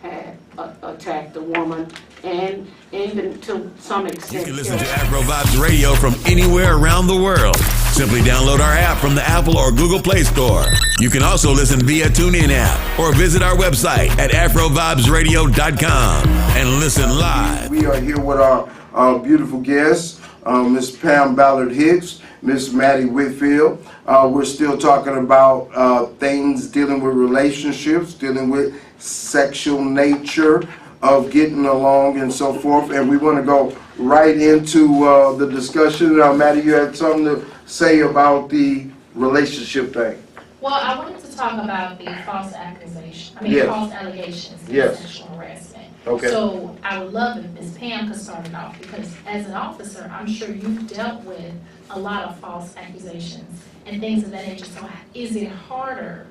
had attacked the woman, and even to some extent. You can listen to Afro Vibes Radio from anywhere around the world. Simply download our app from the Apple or Google Play Store. You can also listen via TuneIn app or visit our website at AfroVibesRadio.com and listen live. We are here with our beautiful guests, Miss Pam Ballard Hicks, Miss Maddie Whitfield. We're still talking about things dealing with relationships, dealing with sexual nature of getting along and so forth. And we want to go right into the discussion. Maddie, you had something to say about the relationship thing. Well, I wanted to talk about the false accusation. Yes. False allegations of Yes. sexual harassment. Okay. So I would love if Ms. Pam could start it off, because as an officer, I'm sure you've dealt with a lot of false accusations and things of that nature. So is it harder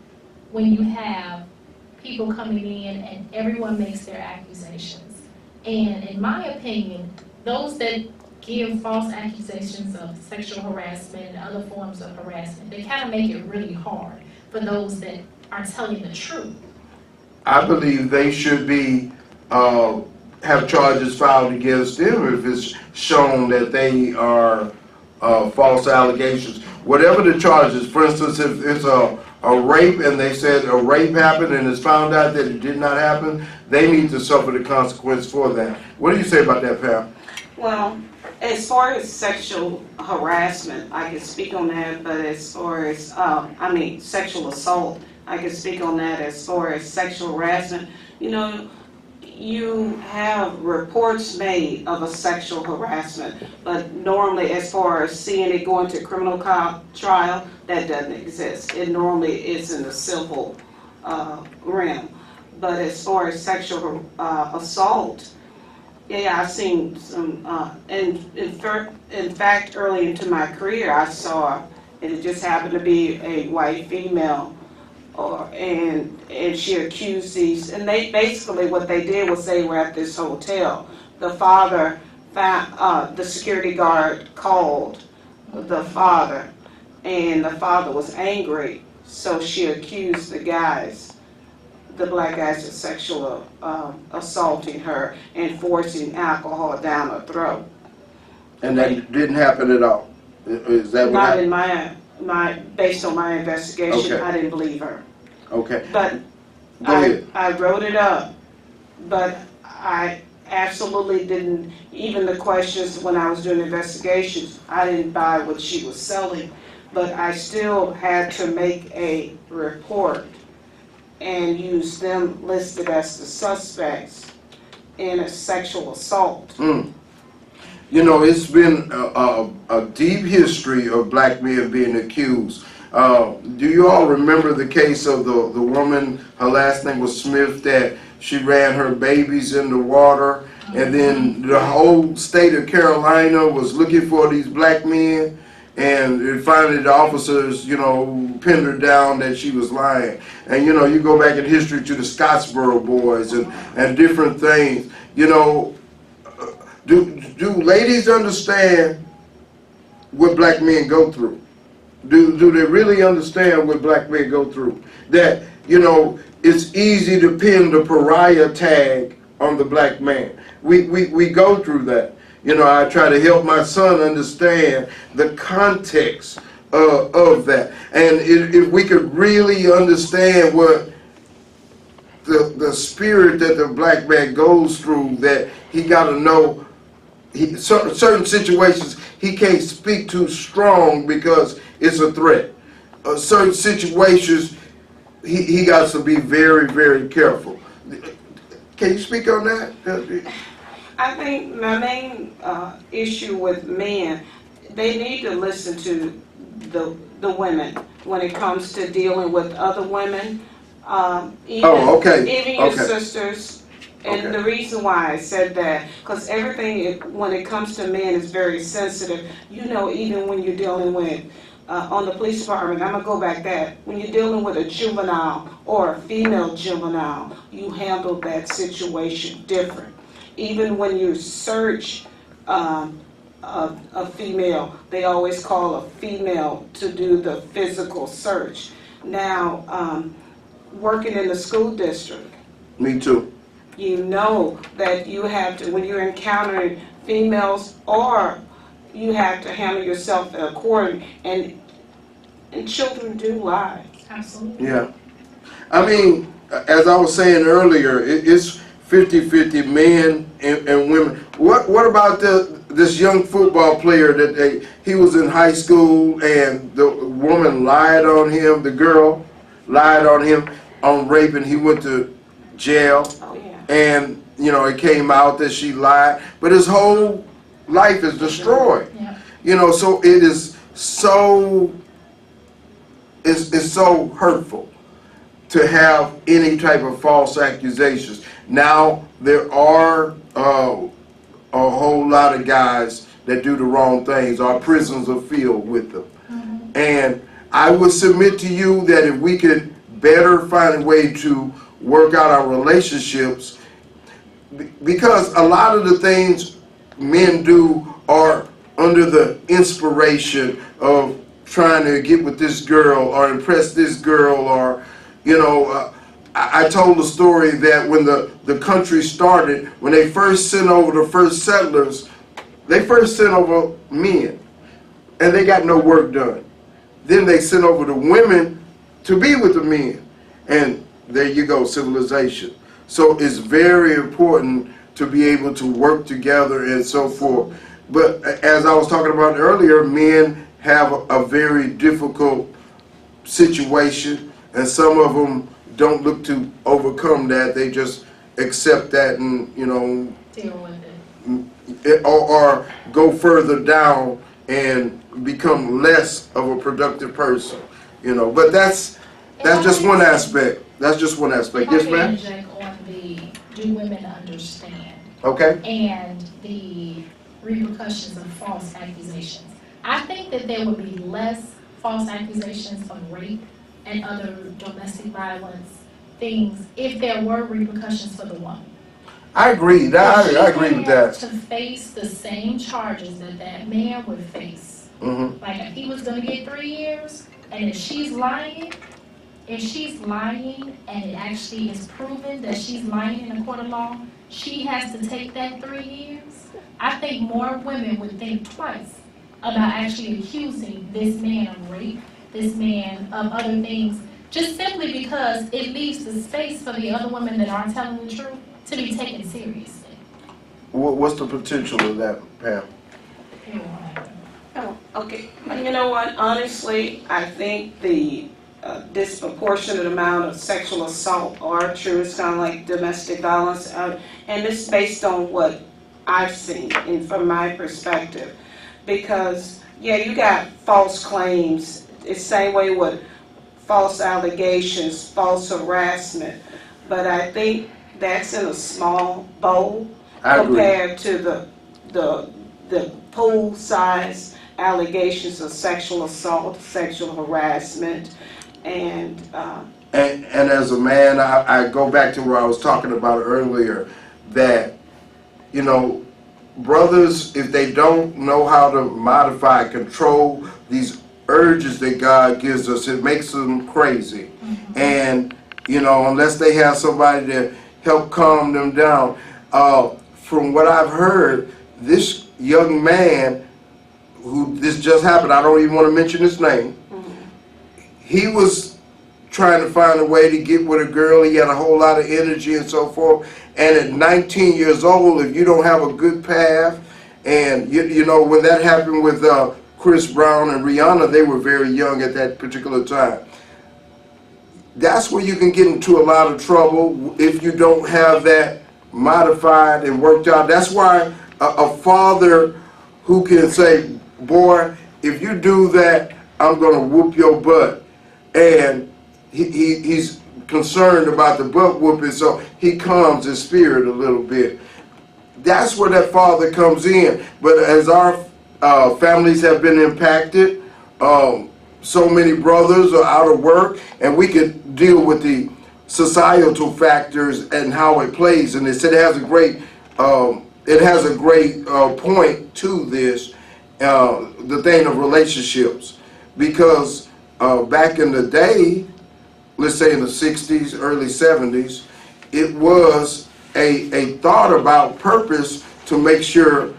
when you have people coming in and everyone makes their accusations? And in my opinion, those that give false accusations of sexual harassment and other forms of harassment, they kind of make it really hard for those that are telling the truth. I believe they should be have charges filed against them if it's shown that they are false allegations. Whatever the charges, for instance, if it's a rape and they said a rape happened and it's found out that it did not happen, they need to suffer the consequence for that. What do you say about that, Pam? Well, as far as sexual harassment, I can speak on that, but as far as, sexual assault, I can speak on that. As far as sexual harassment, you know, you have reports made of a sexual harassment, but normally as far as seeing it going to criminal trial, that doesn't exist. It normally is in the civil realm. But as far as sexual assault, yeah, I've seen some, in fact, early into my career, I saw, and it just happened to be a white female, and she accused these, and they basically what they did was they were at this hotel. The father found, the security guard called the father, and the father was angry, so she accused the guys, the black guys, of sexual assaulting her and forcing alcohol down her throat. And that didn't happen at all? Is that what Not happened? in my based on my investigation, Okay. I didn't believe her. Okay. But Go ahead. I wrote it up, but I absolutely didn't, even the questions when I was doing investigations, I didn't buy what she was selling, but I still had to make a report and use them listed as the suspects in a sexual assault. You know, it's been a deep history of black men being accused. Do you all remember the case of the woman, her last name was Smith, that she ran her babies in the water, and then the whole state of Carolina was looking for these black men, and finally the officers, pinned her down that she was lying. And you go back in history to the Scottsboro boys and different things. Do ladies understand what black men go through? Do they really understand what black men go through? That, it's easy to pin the pariah tag on the black man. We go through that. I try to help my son understand the context of that. And if we could really understand what the spirit that the black man goes through, that he got to know certain situations he can't speak too strong because it's a threat. Certain situations he got to be very, very careful. Can you speak on that? I think my main issue with men, they need to listen to the women when it comes to dealing with other women, even your sisters. And the reason why I said that, because everything, when it comes to men, is very sensitive. Even when you're dealing with, on the police department, I'm going to go back that, when you're dealing with a juvenile or a female juvenile, you handle that situation different. Even when you search a female, they always call a female to do the physical search. Now, working in the school district. Me too. You know that you have to, when you're encountering females, or you have to handle yourself accordingly, and children do lie. Absolutely. Yeah. I mean, as I was saying earlier, it's 50-50 men and women. What about this young football player that he was in high school and the woman lied on him, the girl lied on him on rape, and he went to jail? Oh, yeah. And it came out that she lied, but his whole life is destroyed. Yeah. So it is so it's so hurtful to have any type of false accusations. Now there are a whole lot of guys that do the wrong things. Our prisons are filled with them. Mm-hmm. And I would submit to you that if we could better find a way to work out our relationships, because a lot of the things men do are under the inspiration of trying to get with this girl or impress this girl, or I told a story that when the country started, when they first sent over the first settlers, they first sent over men and they got no work done. Then they sent over the women to be with the men, and there you go, civilization. So it's very important to be able to work together and so forth. But as I was talking about earlier, men have a very difficult situation, and some of them don't look to overcome that. They just accept that and, deal with it. Or go further down and become less of a productive person, But that's just one aspect. That's just one aspect. Yes, ma'am? Interject on the do women understand? Okay. And the repercussions of false accusations. I think that there would be less false accusations of rape and other domestic violence things if there were repercussions for the woman. I agree. I agree with that. To face the same charges that man would face. Mm-hmm. Like if he was going to get 3 years, and if she's lying and it actually is proven that she's lying in a court of law, she has to take that 3 years. I think more women would think twice about actually accusing this man of rape, this man of other things, just simply because it leaves the space for the other women that aren't telling the truth to be taken seriously. What's the potential of that, Pam? Oh, okay. You know what? Honestly, I think the disproportionate amount of sexual assault are true. It's kind of like domestic violence, and it's based on what I've seen and from my perspective. Because, yeah, you got false claims it's same way with false allegations, false harassment. But I think that's in a small bowl compared to the pool size allegations of sexual assault, sexual harassment, and as a man, I go back to where I was talking about earlier, that, you know, brothers, if they don't know how to modify, control these urges that God gives us, it makes them crazy. Mm-hmm. And, you know, unless they have somebody to help calm them down. From what I've heard, this young man, who this just happened, I don't even want to mention his name, he was trying to find a way to get with a girl. He had a whole lot of energy and so forth. And at 19 years old, if you don't have a good path, and you know, when that happened with Chris Brown and Rihanna, they were very young at that particular time. That's where you can get into a lot of trouble if you don't have that modified and worked out. That's why a father who can say, boy, if you do that, I'm going to whoop your butt. And he's concerned about the butt whooping, so he calms his spirit a little bit. That's where that father comes in. But as our families have been impacted, so many brothers are out of work, and we could deal with the societal factors and how it plays. And it has a great point to this, the thing of relationships, because back in the day, let's say in the 60s, early 70s, it was a thought about purpose to make sure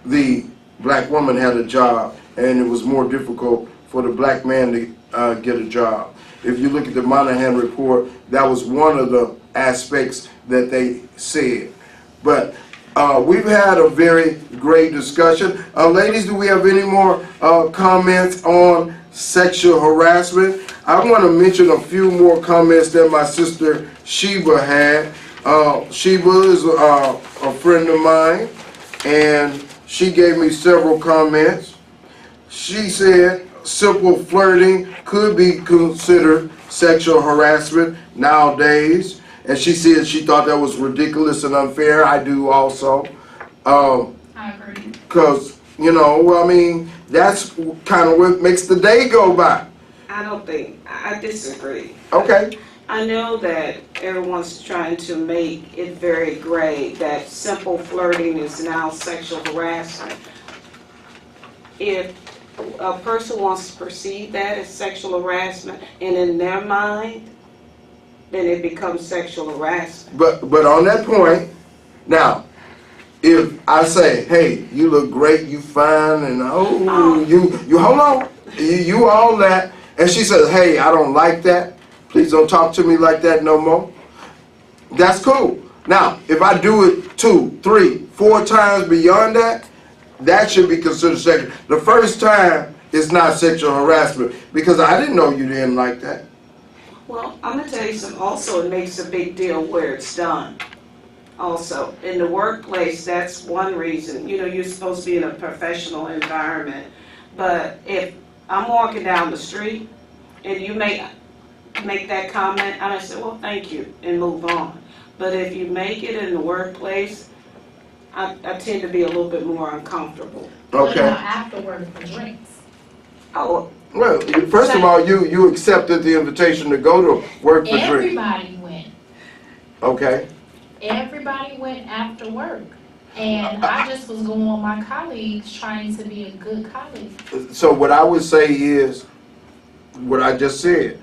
the black woman had a job, and it was more difficult for the black man to get a job. If you look at the Moynihan report, that was one of the aspects that they said. But we've had a very great discussion. Ladies, do we have any more comments on sexual harassment? I want to mention a few more comments that my sister Sheba had. Sheba is a friend of mine, and she gave me several comments. She said simple flirting could be considered sexual harassment nowadays, and she said she thought that was ridiculous and unfair. I do also. I agree. Because, you know, I mean, that's kind of what makes the day go by. I disagree. Okay. I know that everyone's trying to make it very gray, that simple flirting is now sexual harassment. If a person wants to perceive that as sexual harassment, and in their mind, then it becomes sexual harassment. But on that point, now, if I say, hey, you look great, you fine, and you hold on, you all that, and she says, hey, I don't like that, please don't talk to me like that no more, that's cool. Now, if I do it 2, 3, 4 times beyond that, that should be considered sexual. The first time is not sexual harassment, because I didn't know you didn't like that. Well, I'm going to tell you something. Also, it makes a big deal where it's done. Also, in the workplace, that's one reason. You know, you're supposed to be in a professional environment. But if I'm walking down the street and you make that comment, and I say, well, thank you, and move on. But if you make it in the workplace, I tend to be a little bit more uncomfortable. Okay. What about afterward for drinks? Oh, well, first of all, you accepted the invitation to go to work for drinks. Everybody went. Okay. Everybody went after work. And I just was going on my colleagues, trying to be a good colleague. So what I would say is what I just said.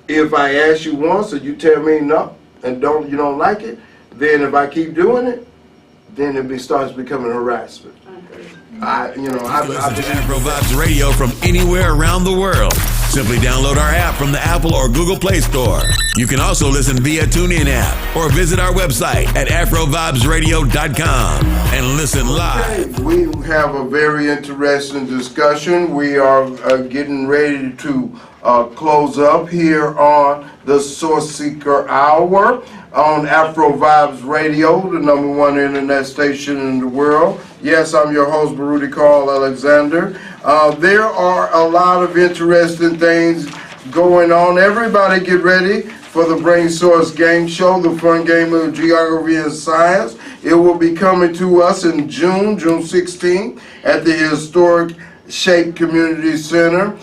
If I ask you once and you tell me no and you don't like it, then if I keep doing it, then it starts becoming harassment. I Listen to Afro Vibes Radio from anywhere around the world. Simply download our app from the Apple or Google Play Store. You can also listen via TuneIn app or visit our website at AfroVibesRadio.com and listen live. We have a very interesting discussion. We are getting ready to close up here on the Source Seeker Hour. on Afro Vibes Radio, the number one internet station in the world. Yes, I'm your host, Baruti Carl Alexander. There are a lot of interesting things going on. Everybody get ready for the Brain Source Game Show, the fun game of geography and science. It will be coming to us in June 16th at the historic Shape Community Center.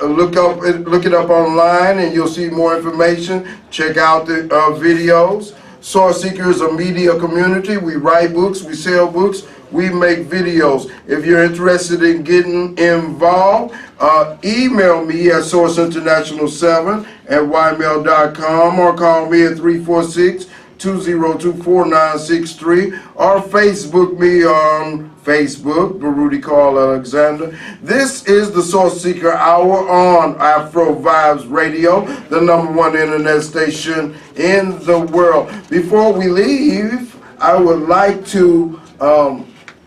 Look it up online and you'll see more information. Check out the videos. Source Seeker is a media community. We write books, we sell books, we make videos. If you're interested in getting involved, email me at sourceinternational7@ymail.com or call me at 346-202-4963 or Facebook me on Facebook, Baruti Carl Alexander. This is the Source Seeker Hour on Afro Vibes Radio, the number one internet station in the world. Before we leave, I would like to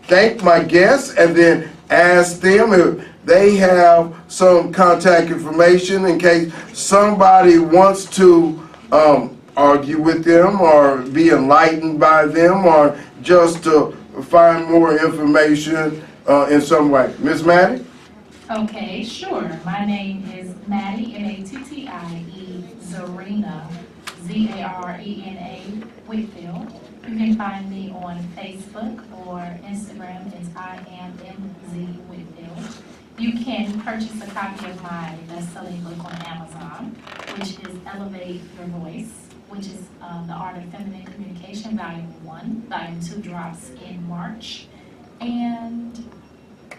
thank my guests and then ask them if they have some contact information in case somebody wants to argue with them or be enlightened by them or just to find more information in some way. Miss Maddie? Okay, sure. My name is Maddie, M-A-T-T-I-E, Zarina, Z-A-R-E-N-A, Whitfield. You can find me on Facebook or Instagram as I am MZ Whitfield. You can purchase a copy of my best-selling book on Amazon, which is Elevate Your Voice, which is The Art of Feminine Communication, Volume 1. Volume 2 drops in March. And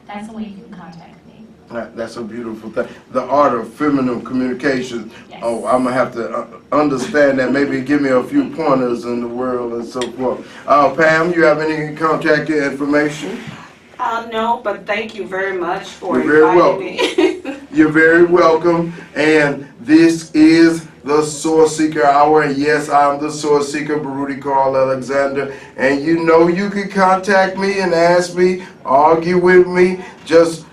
that's the way you can contact me. That's a beautiful thing. The Art of Feminine Communication. Yes. Oh, I'm going to have to understand that. Maybe give me a few pointers in the world and so forth. Pam, you have any contact information? No, but thank you very much for You're very inviting me. You're very welcome. And this is the Source Seeker Hour. And yes, I'm the Source Seeker, Baruti Carl Alexander. And you know you can contact me and ask me, argue with me, just,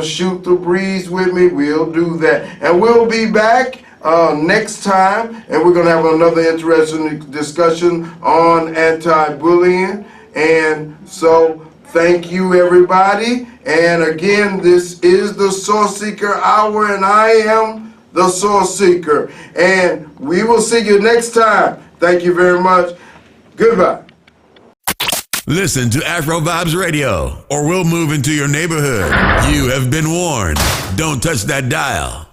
shoot the breeze with me. We'll do that. And we'll be back next time. And we're going to have another interesting discussion on anti-bullying. And so thank you, everybody. And again, this is the Source Seeker Hour, and I am the Source Seeker. And we will see you next time. Thank you very much. Goodbye. Listen to Afro Vibes Radio, or we'll move into your neighborhood. You have been warned. Don't touch that dial.